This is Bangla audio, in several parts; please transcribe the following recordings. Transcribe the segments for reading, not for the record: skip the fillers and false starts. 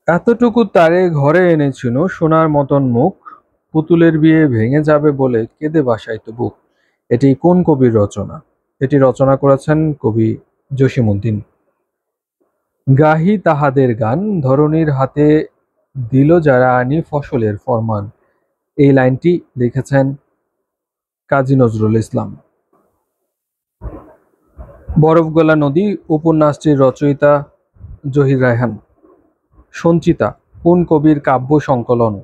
এতটুকু তারে ঘরে এনেছিল সোনার মতন মুখ, পুতুলের বিয়ে ভেঙে যাবে বলে কেঁদে ভাসাইত বুক। এটি কোন কবির রচনা? এটি রচনা করেছেন কবি জসিমউদ্দিন। গাহি তাহাদের গান, ধরণীর হাতে দিল যারা আনি ফসলের ফরমান। এই লাইনটি লিখেছেন কাজী নজরুল ইসলাম। বরফগলা নদী উপন্যাসটির রচয়িতা জহির রায়হান। সঞ্চিতা কোন কবির কাব্য সংকলন?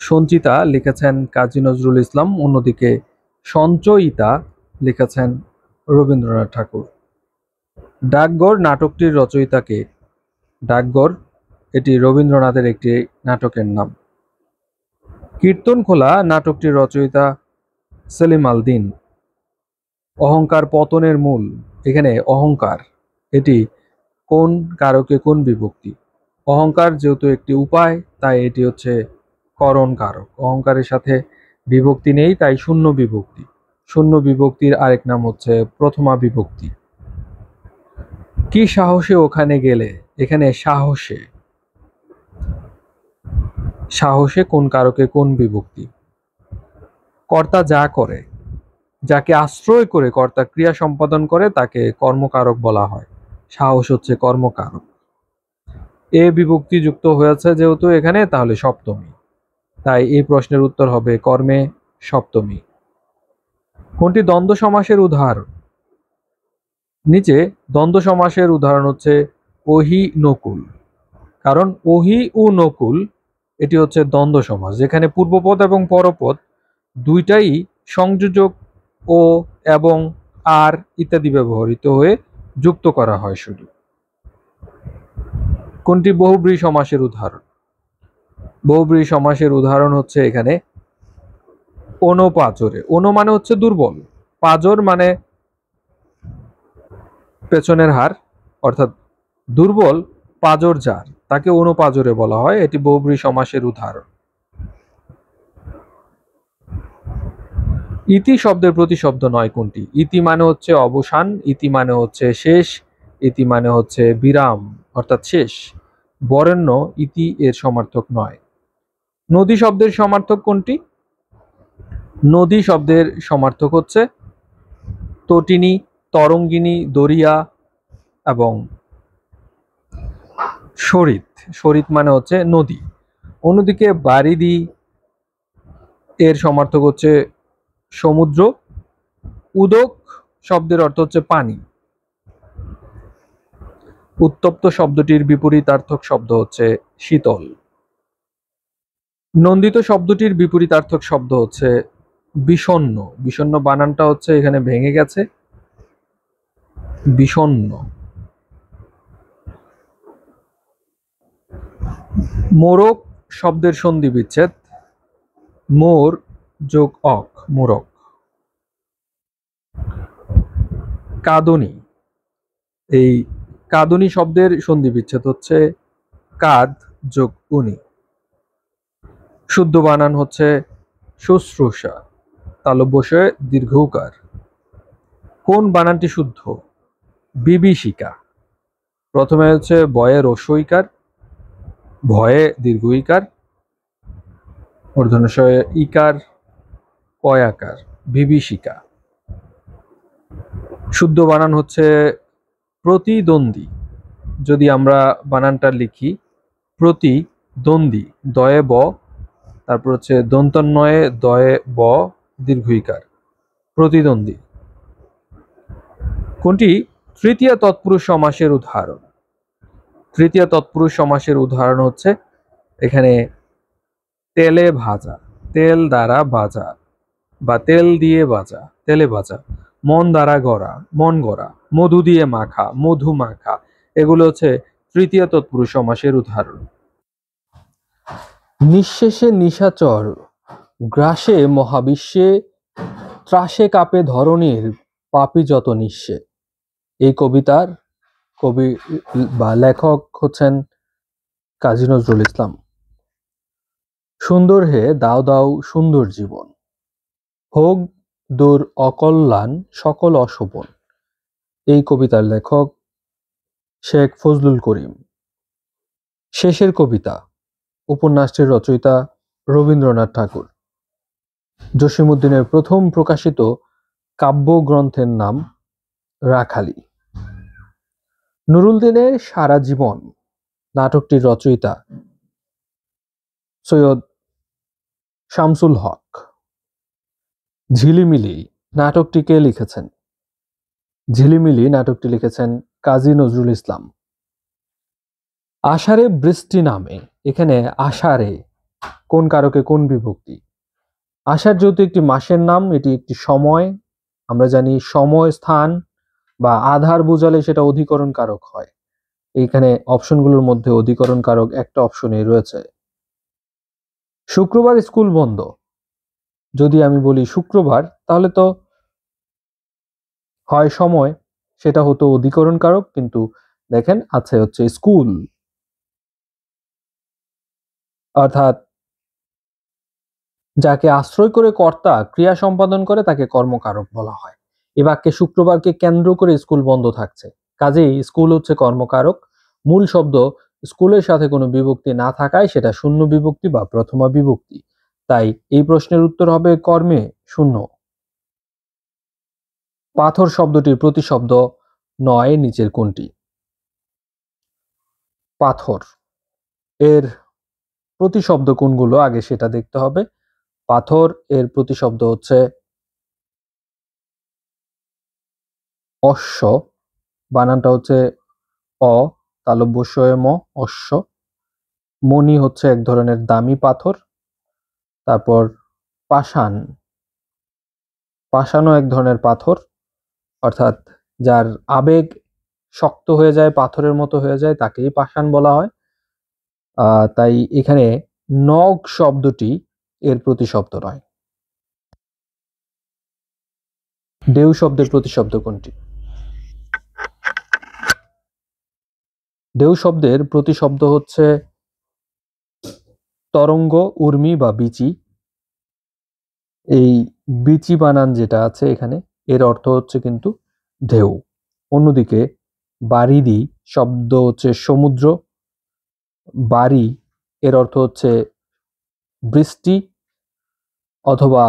সঞ্চিতা লিখেছেন কাজী নজরুল ইসলাম, অন্যদিকে সঞ্চয়িতা লিখেছেন রবীন্দ্রনাথ ঠাকুর। ডাকঘর নাটকটির রচয়িতা কে? ডাকঘর এটি রবীন্দ্রনাথের একটি নাটকের নাম। কীর্তনখোলা নাটকটির রচয়িতা সেলিম আল দীন। অহংকার পতনের মূল, এখানে অহংকার এটি কোন কারকে কোন বিভক্তি? অহংকার যেহেতু একটি উপায়, তাই এটি হচ্ছে করণ কারক। অহংকারের সাথে বিভক্তি নেই, তাই শূন্য বিভক্তি। শূন্য বিভক্তির আরেক নাম হচ্ছে প্রথমা বিভক্তি। কি সাহসে ওখানে গেলে? এখানে সাহসে, সাহসে কোন কারকে কোন বিভক্তি? কর্তা যা করে, যাকে আশ্রয় করে কর্তা ক্রিয়া সম্পাদন করে তাকে কর্মকারক বলা হয়। সাহস হচ্ছে কর্মকারক। এ বিভক্তি যুক্ত হয়েছে যেহেতু এখানে, তাহলে সপ্তমী, তাই এই প্রশ্নের উত্তর হবে কর্মে সপ্তমী। কোনটি দ্বন্দ্ব সমাসের উদাহরণ? নিচে দ্বন্দ্ব সমাসের উদাহরণ হচ্ছে ওহি নকুল। কারণ ওহি ও নকুল এটি হচ্ছে দ্বন্দ্ব সমাস, যেখানে পূর্বপদ এবং পরপদ দুইটাই সংযোজক ও এবং আর ইত্যাদি ব্যবহৃত হয়ে যুক্ত করা হয় শুধু। কোনটি বহুব্রী সমাসের উদাহরণ? বহুব্রী সমাসের উদাহরণ হচ্ছে এখানে অনুপাচরে। অনু মানে হচ্ছে দুর্বল, পাজর মানে পেছনের হার, অর্থাৎ দুর্বল পাজর যার, তাকে অনুপাজরে বলা হয়। এটি বহুব্রী সমাসের উদাহরণ। ইতি শব্দের প্রতিশব্দ নয় কোনটি? ইতি মানে হচ্ছে অবসান, ইতি মানে হচ্ছে শেষ, ইতি মানে হচ্ছে বিরাম অর্থাৎ শেষ। বরেণ্য ইতি এর সমার্থক নয়। নদী শব্দের সমার্থক কোনটি? নদী শব্দের সমার্থক হচ্ছে তটিনী, তরঙ্গিনী, দরিয়া এবং সরিত। সরিত মানে হচ্ছে নদী। অন্যদিকে বারিধি এর সমার্থক হচ্ছে সমুদ্র। উদক শব্দের অর্থ হচ্ছে পানি। উত্তপ্ত শব্দটির বিপরীতার্থক শব্দ হচ্ছে শীতল। নন্দিত শব্দটির বিপরীতার্থক শব্দ হচ্ছে বিষণ্ণ। বিষণ্ণ বানানটা হচ্ছে এখানে ভেঙে গেছে, বিষণ্ণ। মোরক শব্দের সন্ধি বিচ্ছেদ মোর যোগ অক, মোরক। কাঁদনী, এই কাঁদনী শব্দের সন্ধি বিচ্ছেদ হচ্ছে কাদ যোগ উনি। শুদ্ধ বানান হচ্ছে শুশ্রূষা, তালব্যশয়ে দীর্ঘকার। কোন বানানটি শুদ্ধ? বিভীষিকা। প্রথমে হচ্ছে বয়ে রস্বইকার, ভয়ে দীর্ঘইকার, মূর্ধন্যশয়ে ইকার, কয়াকার, বিভীষিকা। শুদ্ধ বানান হচ্ছে প্রতিদ্বন্দ্বী। যদি আমরা বানানটা লিখি প্রতিদ্বন্দ্বী, দয়ে ব, তারপর হচ্ছে দন্তন্বয়ে দয়ে ব দীর্ঘইকার, প্রতিদ্বন্দ্বী। কোনটি তৃতীয় তৎপুরুষ সমাসের উদাহরণ? তৃতীয় তৎপুরুষ সমাসের উদাহরণ হচ্ছে এখানে তেলে ভাজা, তেল দ্বারা ভাজা বা তেল দিয়ে ভাজা, তেলে ভাজা। মন দ্বারা গড়া, মন গড়া। মধু দিয়ে মাখা, মধু মাখা। এগুলো হচ্ছে তৃতীয় তৎপুরুষ সমাসের উদাহরণ। নিঃশেষে নিশাচর, গ্রাসে মহাবিশ্বে, ত্রাসে কাপে ধরণীর, পাপী যত নিঃস্বে। এই কবিতার কবি বা লেখক হচ্ছেন কাজী নজরুল ইসলাম। সুন্দর হে দাও দাও সুন্দর জীবন, হোক দূর অকল্যাণ সকল অশোভন। এই কবিতার লেখক শেখ ফজলুল করিম। শেষের কবিতা উপন্যাসটির রচয়িতা রবীন্দ্রনাথ ঠাকুর। জসীমউদ্দীনের প্রথম প্রকাশিত কাব্যগ্রন্থের নাম রাখালি। নুরুল দীনের সারা জীবন নাটকটির রচয়িতা সৈয়দ শামসুল হক। ঝিলিমিলি নাটকটি কে লিখেছেন? ঝিলিমিলি নাটকটি লিখেছেন কাজী নজরুল ইসলাম। আষাঢ়ে বৃষ্টি নামে, এখানে আষাঢ়ে কোন কারকে কোন বিভক্তি? আষাঢ় যেহেতু একটি মাসের নাম, এটি একটি সময়, আমরা জানি সময় স্থান বা আধার বোঝালে সেটা অধিকরণ কারক হয়। এইখানে অপশনগুলোর মধ্যে অধিকরণ কারক একটা অপশনেই রয়েছে। শুক্রবার স্কুল বন্ধ, যদি আমি বলি শুক্রবার তাহলে তো হয় সময়, সেটা হতো অধিকরণ কারক, কিন্তু দেখেন আছে হচ্ছে স্কুল, অর্থাৎ যাকে আশ্রয় করে কর্তা ক্রিয়া সম্পাদন করে তাকে কর্মকারক বলা হয়। এ বাক্যে শুক্রবারকে কেন্দ্র করে স্কুল বন্ধ থাকছে, কাজেই স্কুল হচ্ছে কর্মকারক। মূল শব্দ স্কুলের সাথে কোনো বিভক্তি না থাকায় সেটা শূন্য বিভক্তি বা প্রথমা বিভক্তি, তাই এই প্রশ্নের উত্তর হবে কর্মে শূন্য। পাথর শব্দটির প্রতিশব্দ নয় নিচের কোনটি? পাথর এর প্রতিশব্দ কোনগুলো আগে সেটা দেখতে হবে। পাথর এর প্রতিশব্দ হচ্ছে অশ্ব, বানানটা হচ্ছে অ তালব্যস্বয়ে ম, অশ্ব। মণি হচ্ছে এক ধরনের দামি পাথর। তারপর পাষাণ, পাষাণও এক ধরনের পাথর, অর্থাৎ যার আবেগ শক্ত হয়ে যায়, পাথরের মতো হয়ে যায়, তাকেই পাষাণ বলা হয়। তাই এখানে নগ শব্দটি এর প্রতিশব্দ নয়। ঢেউ শব্দের প্রতিশব্দ কোনটি? ঢেউ শব্দের প্রতিশব্দ হচ্ছে তরঙ্গ, উর্মি বা বিচি। এই বিচি বানান যেটা আছে এখানে, এর অর্থ হচ্ছে কিন্তু ঢেউ। অন্যদিকে বারিধি শব্দ হচ্ছে সমুদ্র, বারি এর অর্থ হচ্ছে বৃষ্টি অথবা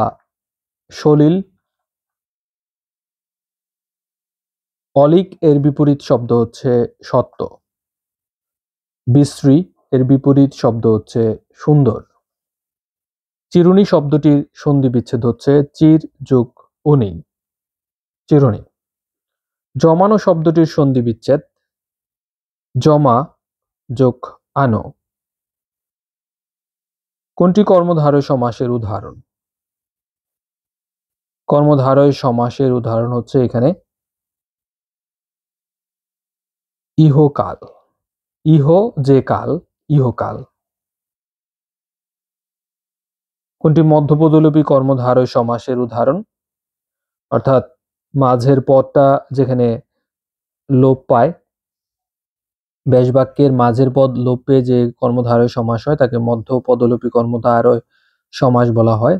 সলিল। অলিক এর বিপরীত শব্দ হচ্ছে সত্য। বিশ্রী এর বিপরীত শব্দ হচ্ছে সুন্দর। চিরুনি শব্দটির সন্ধি বিচ্ছেদ হচ্ছে চির যোগ উনি, চিরুনি। জমানো শব্দটির সন্ধি বিচ্ছেদ জমা যোগ আনো। কোনটি কর্মধারয় সমাসের উদাহরণ? কর্মধারয় সমাসের উদাহরণ হচ্ছে এখানে ইহকাল। ইহ যে কাল, ইহকাল। কোনটি মধ্যপদলোপী কর্মধারয় সমাসের উদাহরণ? অর্থাৎ মাঝের পদটা যেখানে লোপ পায়, ব্যাসবাক্যের মাঝের পদ লোপ পেয়ে যে কর্মধারয় সমাস হয় তাকে মধ্যপদলোপী কর্মধারয় সমাস বলা হয়।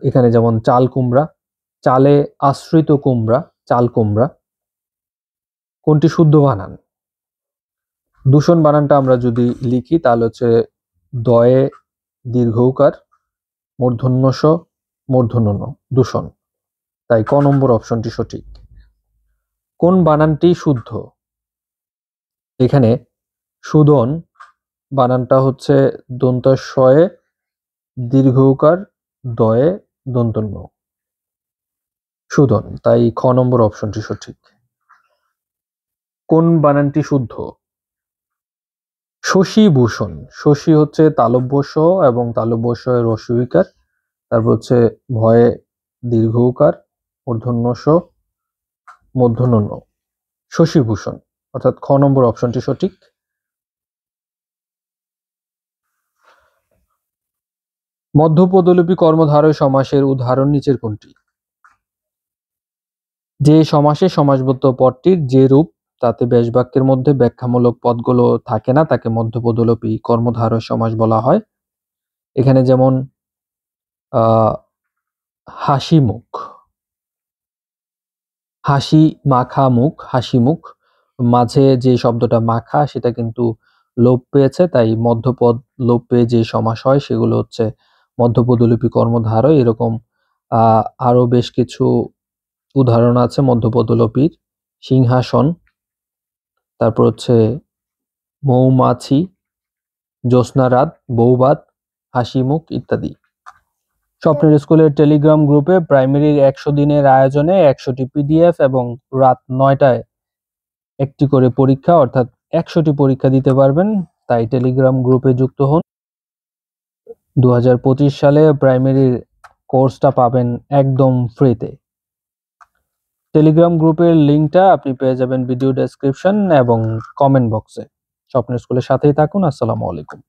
এখানে যেমন চাল কুমড়া, চালে আশ্রিত কুমড়া, চাল কুমড়া। কোনটি শুদ্ধ বানান? দূষণ বানানটা আমরা যদি লিখি তাহলে হচ্ছে দয়ে দীর্ঘৌকার, মূর্ধন্য স, মূর্ধন্য ন, দূষণ। তাই ক নম্বর অপশনটি সঠিক। কোন বানানটি শুদ্ধ? এখানে সুদন বানানটা হচ্ছে দন্তস্বয়ে দীর্ঘৌকার, দয়ে দন্তন্য, সুদন, তাই খ নম্বর অপশনটি সঠিক। কোন বানানটি শুদ্ধ? শশীভূষণ, শশী হচ্ছে তালব্য স এবং তালব্য স এর রস্বইকার, তারপর হচ্ছে ভয়ে দীর্ঘৌকার, মূর্ধন্য স, মূর্ধন্য ন, শশীভূষণ, অর্থাৎ খ নম্বর অপশনটি সঠিক। মধ্যপদলোপী কর্মধারয় সমাসের উদাহরণ নিচের কোনটি? যে সমাসে সমাসবদ্ধ পদটির যে রূপ তাতে ব্যাসবাক্যের মধ্যে ব্যাখ্যামূলক পদগুলো থাকে না তাকে মধ্যপদলোপী কর্মধারয় সমাস বলা হয়। এখানে যেমন হাসি মুখ, হাসি মাখা মুখ, হাসি মুখ, মাঝে যে শব্দটা মাখা সেটা কিন্তু লোপ পেয়েছে, তাই মধ্যপদ লোপ পেয়ে যে সমাস হয় সেগুলো হচ্ছে মধ্যপদলোপী কর্মধারয়। এরকম আরো বেশ কিছু উদাহরণ আছে মধ্যপদলোপীর। সিংহাসন, তারপর হচ্ছে মৌমাছি, জ্যোৎস্নারাত, বৌভাত, হাসিমুখ ইত্যাদি। স্বপ্নের স্কুলের টেলিগ্রাম গ্রুপে প্রাইমারির 100 দিনের আয়োজনে 100টি পিডিএফ এবং রাত 9টায় একটি করে পরীক্ষা, অর্থাৎ 100টি পরীক্ষা দিতে পারবেন। তাই টেলিগ্রাম গ্রুপে যুক্ত হন। 2025 সালে প্রাইমারির কোর্সটা পাবেন একদম ফ্রিতে। টেলিগ্রাম গ্রুপের লিঙ্কটা আপনি পেয়ে যাবেন ভিডিও ডেসক্রিপশন এবং কমেন্ট বক্সে। স্বপ্নের স্কুলের সাথেই থাকুন। আসসালামু আলাইকুম।